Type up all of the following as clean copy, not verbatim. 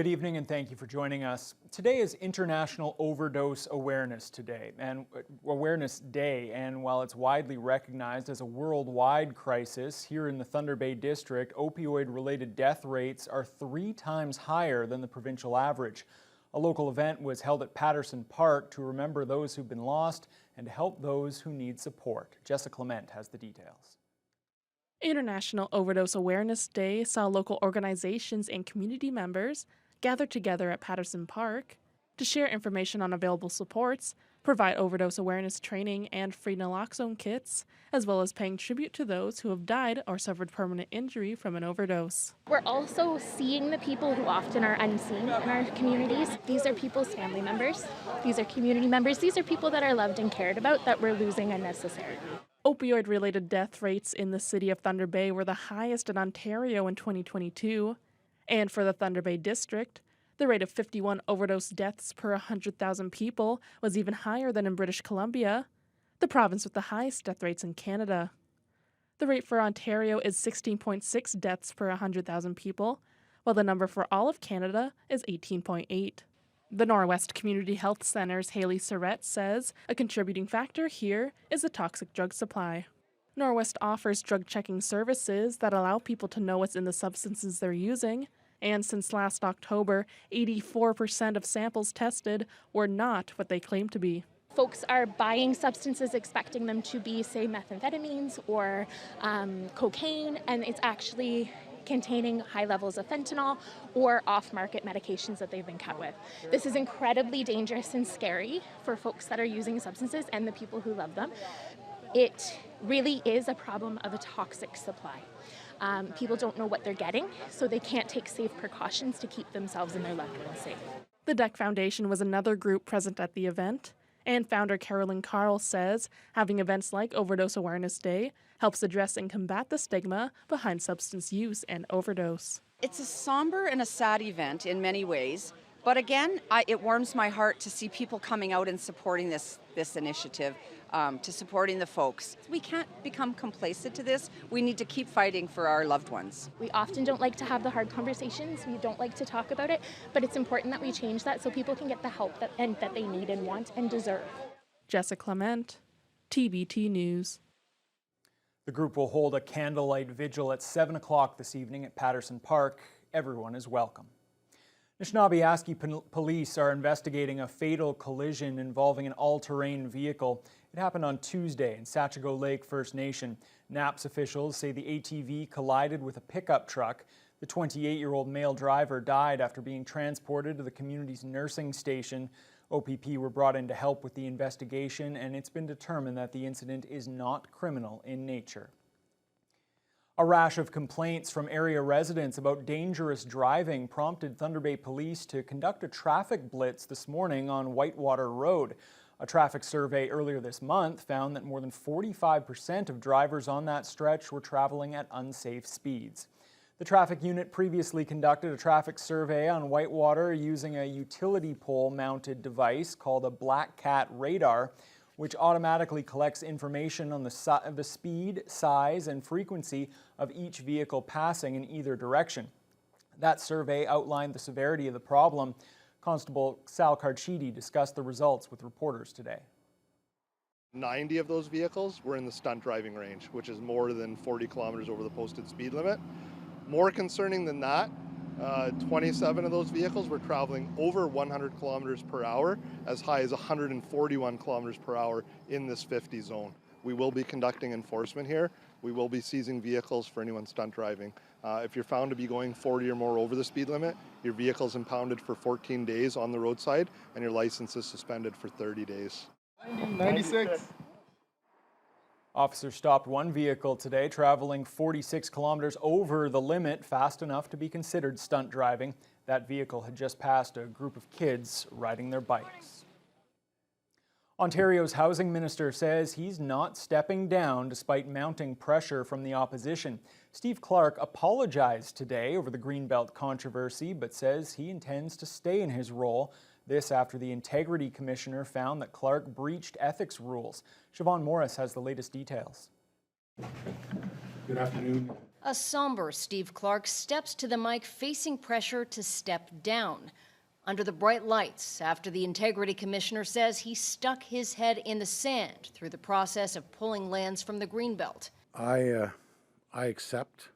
Good evening and thank you for joining us. Today is International Overdose Awareness Day, and while it's widely recognized as a worldwide crisis, here in the Thunder Bay District, opioid-related death rates are 3 times higher than the provincial average. A local event was held at Patterson Park to remember those who've been lost and to help those who need support. Jessica Clement has the details. International Overdose Awareness Day saw local organizations and community members gather together at Patterson Park to share information on available supports, provide overdose awareness training and free naloxone kits, as well as paying tribute to those who have died or suffered permanent injury from an overdose. We're also seeing the people who often are unseen in our communities. These are people's family members. These are community members. These are people that are loved and cared about that we're losing unnecessarily. Opioid-related death rates in the city of Thunder Bay were the highest in Ontario in 2022. And for the Thunder Bay District, the rate of 51 overdose deaths per 100,000 people was even higher than in British Columbia, the province with the highest death rates in Canada. The rate for Ontario is 16.6 deaths per 100,000 people, while the number for all of Canada is 18.8. The Norwest Community Health Centre's Hayley Surrett says a contributing factor here is the toxic drug supply. Norwest offers drug checking services that allow people to know what's in the substances they're using, and since last October, 84% of samples tested were not what they claim to be. Folks are buying substances expecting them to be, say, methamphetamines or cocaine, and it's actually containing high levels of fentanyl or off-market medications that they've been cut with. This is incredibly dangerous and scary for folks that are using substances and the people who love them. It really is a problem of a toxic supply. People don't know what they're getting, so they can't take safe precautions to keep themselves and their loved ones safe. The DEC Foundation was another group present at the event, and founder Carolyn Carl says having events like Overdose Awareness Day helps address and combat the stigma behind substance use and overdose. It's a somber and a sad event in many ways, but again, it warms my heart to see people coming out and supporting this initiative, to supporting the folks. We can't become complacent to this. We need to keep fighting for our loved ones. We often don't like to have the hard conversations. We don't like to talk about it, but it's important that we change that so people can get the help that they need and want and deserve. Jessica Clement, TBT News. The group will hold a candlelight vigil at 7 o'clock this evening at Patterson Park. Everyone is welcome. Anishinaabe police are investigating a fatal collision involving an all-terrain vehicle. It happened on Tuesday in Sachigo Lake First Nation. NAPS officials say the ATV collided with a pickup truck. The 28-year-old male driver died after being transported to the community's nursing station. OPP were brought in to help with the investigation, and it's been determined that the incident is not criminal in nature. A rash of complaints from area residents about dangerous driving prompted Thunder Bay Police to conduct a traffic blitz this morning on Whitewater Road. A traffic survey earlier this month found that more than 45% of drivers on that stretch were traveling at unsafe speeds. The traffic unit previously conducted a traffic survey on Whitewater using a utility pole-mounted device called a Black Cat radar, which automatically collects information on the speed, size, and frequency of each vehicle passing in either direction. That survey outlined the severity of the problem. Constable Sal Carchidi discussed the results with reporters today. 90 of those vehicles were in the stunt driving range, which is more than 40 kilometers over the posted speed limit. More concerning than that, 27 of those vehicles were traveling over 100 kilometers per hour, as high as 141 kilometers per hour in this 50 zone. We will be conducting enforcement here. We will be seizing vehicles for anyone stunt driving. If you're found to be going 40 or more over the speed limit, your vehicle is impounded for 14 days on the roadside and your license is suspended for 30 days. 96. Officers stopped one vehicle today traveling 46 kilometers over the limit, fast enough to be considered stunt driving. That vehicle had just passed a group of kids riding their bikes. Ontario's housing minister says he's not stepping down despite mounting pressure from the opposition. Steve Clark apologized today over the Greenbelt controversy, but says he intends to stay in his role. This after the Integrity Commissioner found that Clark breached ethics rules. Siobhan Morris has the latest details. Good afternoon. A somber Steve Clark steps to the mic facing pressure to step down. Under the bright lights, after the Integrity Commissioner says he stuck his head in the sand through the process of pulling lands from the Greenbelt. I accept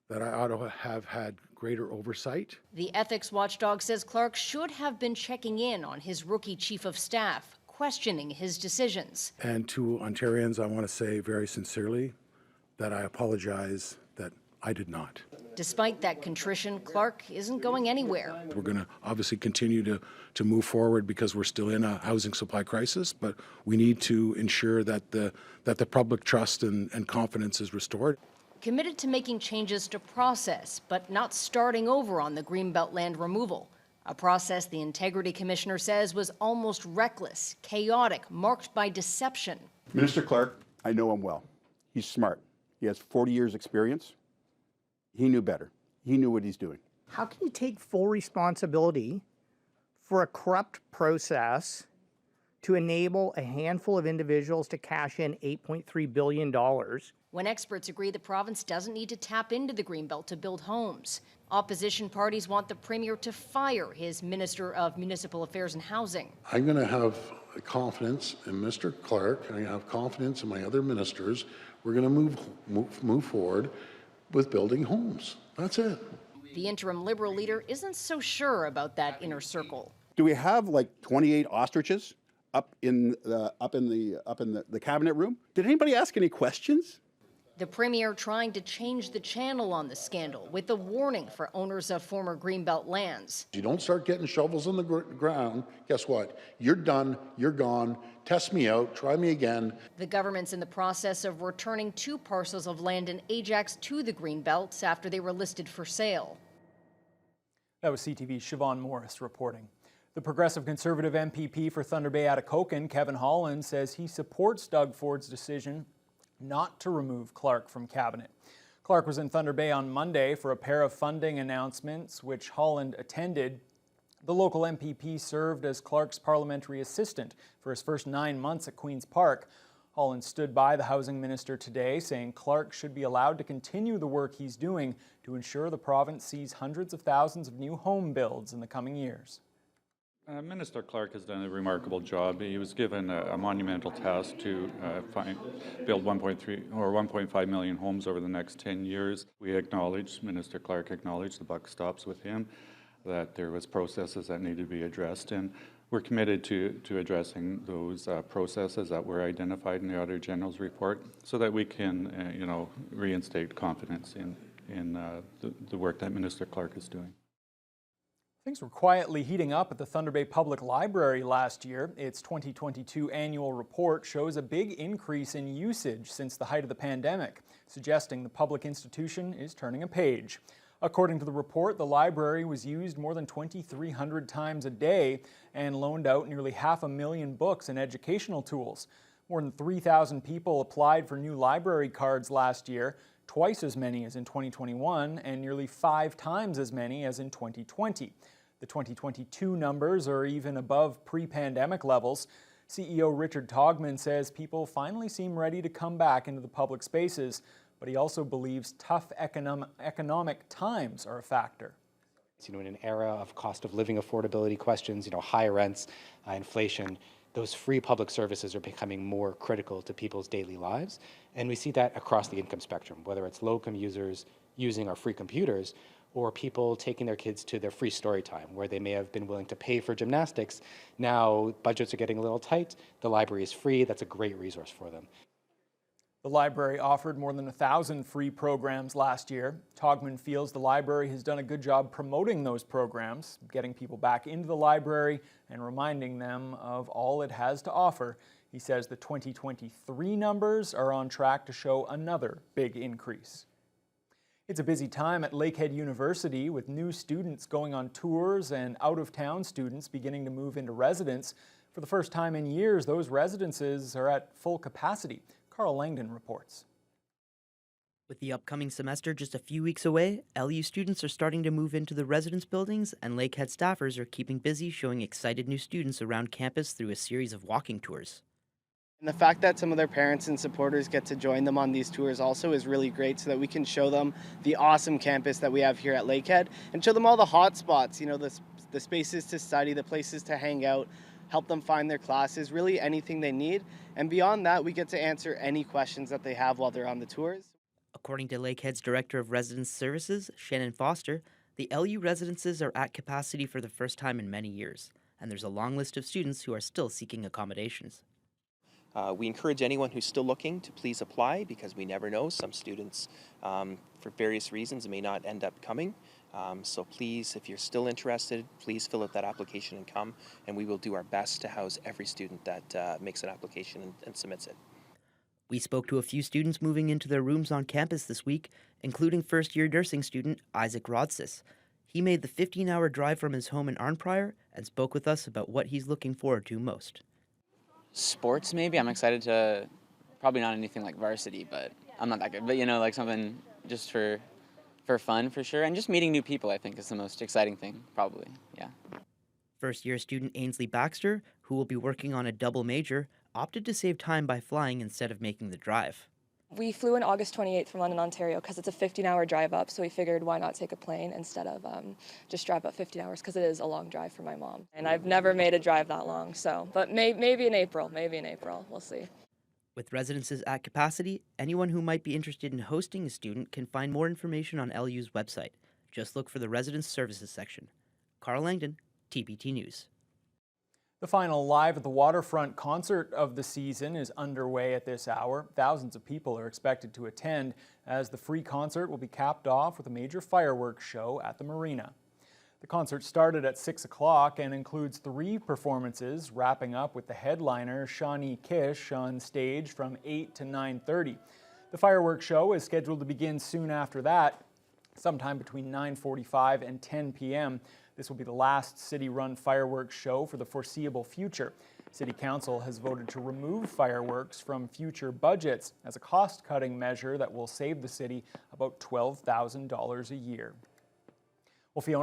that I ought to have had greater oversight. The ethics watchdog says Clark should have been checking in on his rookie chief of staff, questioning his decisions. And to Ontarians, I want to say very sincerely that I apologize that I did not. Despite that contrition, Clark isn't going anywhere. We're going to obviously continue to move forward because we're still in a housing supply crisis, but we need to ensure that the public trust and confidence is restored. Committed to making changes to process, but not starting over on the Greenbelt land removal. A process the Integrity Commissioner says was almost reckless, chaotic, marked by deception. Minister Clark, I know him well. He's smart. He has 40 years experience. He knew better. He knew what he's doing. How can you take full responsibility for a corrupt process to enable a handful of individuals to cash in $8.3 billion? When experts agree the province doesn't need to tap into the Greenbelt to build homes. Opposition parties want the Premier to fire his Minister of Municipal Affairs and Housing. I'm going to have confidence in Mr. Clark. I'm going to have confidence in my other ministers. We're going to move forward with building homes. That's it. The interim Liberal leader isn't so sure about that inner circle. Do we have like 28 ostriches up in the cabinet room? Did anybody ask any questions? The Premier trying to change the channel on the scandal with a warning for owners of former Greenbelt lands. If you don't start getting shovels in the ground, guess what? You're done. You're gone. Test me out. Try me again. The government's in the process of returning 2 parcels of land in Ajax to the Greenbelt after they were listed for sale. That was CTV's Siobhan Morris reporting. The Progressive Conservative MPP for Thunder Bay Atikokan, Kevin Holland, says he supports Doug Ford's decision not to remove Clark from cabinet. Clark was in Thunder Bay on Monday for a pair of funding announcements, which Holland attended. The local MPP served as Clark's parliamentary assistant for his first 9 months at Queen's Park. Holland stood by the housing minister today, saying Clark should be allowed to continue the work he's doing to ensure the province sees hundreds of thousands of new home builds in the coming years. Minister Clark has done a remarkable job. He was given a monumental task to build 1.3 or 1.5 million homes over the next 10 years. Minister Clark acknowledged, the buck stops with him, that there was processes that needed to be addressed, and we're committed to addressing those processes that were identified in the Auditor General's report so that we can reinstate confidence in the work that Minister Clark is doing. Things were quietly heating up at the Thunder Bay Public Library last year. Its 2022 annual report shows a big increase in usage since the height of the pandemic, suggesting the public institution is turning a page. According to the report, the library was used more than 2,300 times a day and loaned out nearly 500,000 books and educational tools. More than 3,000 people applied for new library cards last year, twice as many as in 2021 and nearly 5 times as many as in 2020. The 2022 numbers are even above pre-pandemic levels. CEO Richard Togman says people finally seem ready to come back into the public spaces, but he also believes tough economic times are a factor. In an era of cost of living affordability questions, high rents, inflation, those free public services are becoming more critical to people's daily lives. And we see that across the income spectrum, whether it's low-income users using our free computers or people taking their kids to their free story time, where they may have been willing to pay for gymnastics. Now budgets are getting a little tight. The library is free. That's a great resource for them. The library offered more than 1,000 free programs last year. Togman feels the library has done a good job promoting those programs, getting people back into the library and reminding them of all it has to offer. He says the 2023 numbers are on track to show another big increase. It's a busy time at Lakehead University with new students going on tours and out-of-town students beginning to move into residence. For the first time in years, those residences are at full capacity. Carl Langdon reports. With the upcoming semester just a few weeks away, LU students are starting to move into the residence buildings, and Lakehead staffers are keeping busy showing excited new students around campus through a series of walking tours. And the fact that some of their parents and supporters get to join them on these tours also is really great, so that we can show them the awesome campus that we have here at Lakehead and show them all the hot spots, you know, the spaces to study, the places to hang out, help them find their classes, really anything they need. And beyond that, we get to answer any questions that they have while they're on the tours. According to Lakehead's Director of Residence Services, Shannon Foster, the LU residences are at capacity for the first time in many years, and there's a long list of students who are still seeking accommodations. We encourage anyone who's still looking to please apply, because we never know. Some students, for various reasons, may not end up coming. So please, if you're still interested, please fill out that application and come, and we will do our best to house every student that makes an application and submits it. We spoke to a few students moving into their rooms on campus this week, including first-year nursing student Isaac Rodsis. He made the 15-hour drive from his home in Arnprior and spoke with us about what he's looking forward to most. Sports, maybe. I'm excited to, probably not anything like varsity, but I'm not that good. But, you know, like something just for fun, for sure. And just meeting new people, I think, is the most exciting thing, probably, yeah. First-year student Ainsley Baxter, who will be working on a double major, opted to save time by flying instead of making the drive. We flew in August 28th from London, Ontario, because it's a 15-hour drive up, so we figured why not take a plane instead of just drive up 15 hours, because it is a long drive for my mom. And I've never made a drive that long, so, but maybe in April, we'll see. With residences at capacity, anyone who might be interested in hosting a student can find more information on LU's website. Just look for the Residence Services section. Carl Langdon, TBT News. The final Live at the Waterfront concert of the season is underway at this hour. Thousands of people are expected to attend, as the free concert will be capped off with a major fireworks show at the marina. The concert started at 6 o'clock and includes 3 performances, wrapping up with the headliner Shawnee Kish on stage from 8 to 9:30. The fireworks show is scheduled to begin soon after that, sometime between 9:45 and 10 p.m. This will be the last city-run fireworks show for the foreseeable future. City Council has voted to remove fireworks from future budgets as a cost-cutting measure that will save the city about $12,000 a year. Well, Fiona